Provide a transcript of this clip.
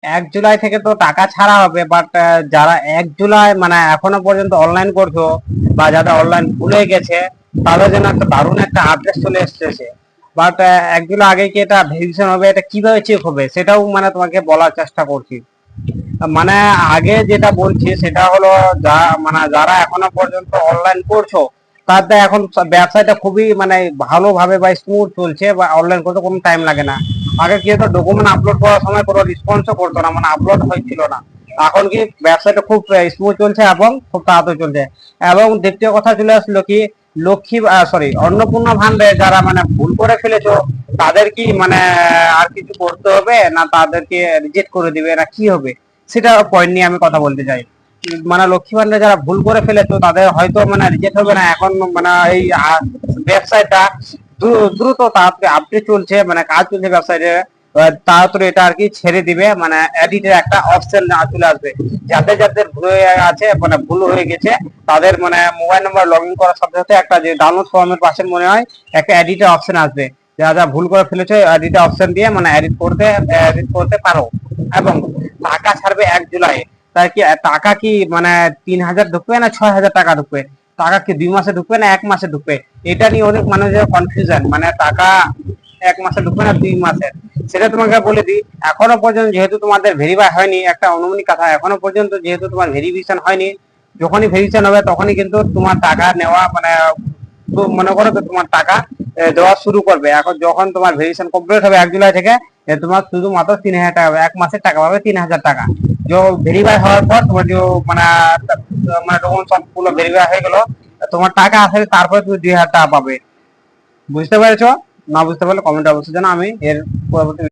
1 জুলাই থেকে তো টাকা ছাড়া হবে, বাট যারা 1 জুলাই মানে এখনো পর্যন্ত অনলাইন করছো বা যারা অনলাইন ভুলে গেছে তাদের জন্য একটা দারুণ একটা আপডেট চলে এসেছে। বাট 1 জুলাই আগে কি এটা ভেরিফিকেশন হবে, এটা কিভাবে চেক হবে সেটাও মানে তোমাকে বলার চেষ্টা করছি। মানে আগে যেটা বলছি সেটা হলো, যা মানে যারা এখনো পর্যন্ত অনলাইন করছো তাদের এখন ব্যবসাটা খুবই মানে ভালোভাবে বা স্মুথ চলছে, বা অনলাইন করতে কোনো টাইম লাগে না। আগে কি হতো, ডকুমেন্ট আপলোড করার সময় কোনো রেসপন্সও করতো না, মানে আপলোড হয়েছিল না। এখন কি ব্যবসাটা খুব স্মুথ চলছে এবং খুব তাড়াতাড়ি চলছে। এবং দ্বিতীয় কথা চলে আসলো কি, লক্ষ্মী সরি অন্নপূর্ণা ভান্ডে যারা মানে ভুল করে ফেলেছো তাদের কি মানে আর কিছু করতে হবে না, তাদেরকে রিজেক্ট করে দিবে না কি হবে, সেটা পয়েন্ট নিয়ে আমি কথা বলতে চাই। মানে লক্ষ্মী ভান্ডার যারা ভুল করে ফেলেছো তাদের হয়তো মানে রিজেক্ট হবে না এখন, মানে এই ব্যবসায়টা দ্রুত তাড়াতাড়ি আপডেট চলছে, মানে কাজ চলছে ব্যবসায়টা। তাড়াতাড়ি এটা আর কি ছেড়ে দিবে, মানে এডিটের একটা অপশন চলে আসবে। যাদের যাদের ভুল হয়ে আছে মানে ভুল হয়ে গেছে তাদের মানে মোবাইল নাম্বার লগ ইন করার সাথে সাথে একটা যে ডাউনলোড ফর্মের পাশে মনে হয় একটা এডিটের অপশন আসবে। যারা যা ভুল করে ফেলেছে এডিটের অপশন দিয়ে মানে এডিট করতে পারো। এবং টাকা ছাড়বে 1 জুলাই। তাই কি টাকা কি মানে 3,000 ঢুকবে না 6,000 টাকা ঢুকবে, টাকা কি 2 মাসে ঢুকবে না 1 মাসে ঢুকবে, এটা নিয়ে অনেক মানুষের কনফিউশন। মানে টাকা 1 মাসে ঢুকবে না 2 মাসে, সেটা তোমাকে বলে দিই। এখনো পর্যন্ত যেহেতু তোমাদের ভেরিফাই হয়নি, একটা অনুমানিক কথা, এখনো পর্যন্ত যেহেতু তোমার ভেরিফিকেশন হয়নি, যখনই ভেরিফিকেশন হবে তখনই কিন্তু তোমার টাকা নেওয়া মানে মনে করো তো তোমার টাকা দেওয়া শুরু করবে। এখন যখন তোমার ভেরিফিকেশন কমপ্লিট হবে 1 জুলাই থেকে, তোমার শুধুমাত্র 3,000 টাকা পাবে, 1 মাসের টাকা পাবে 3,000 টাকা। ভেরিফাই হওয়ার পর তোমার যে মানে মানে তখন সবগুলো ভেরিফাই হয়ে গেল, তোমার টাকা আসলে তারপরে তুমি 2,000 টাকা পাবে। বুঝতে পেরেছো? না বুঝতে পারলে কমেন্ট অবশ্যই জানাও, আমি এর পরবর্তী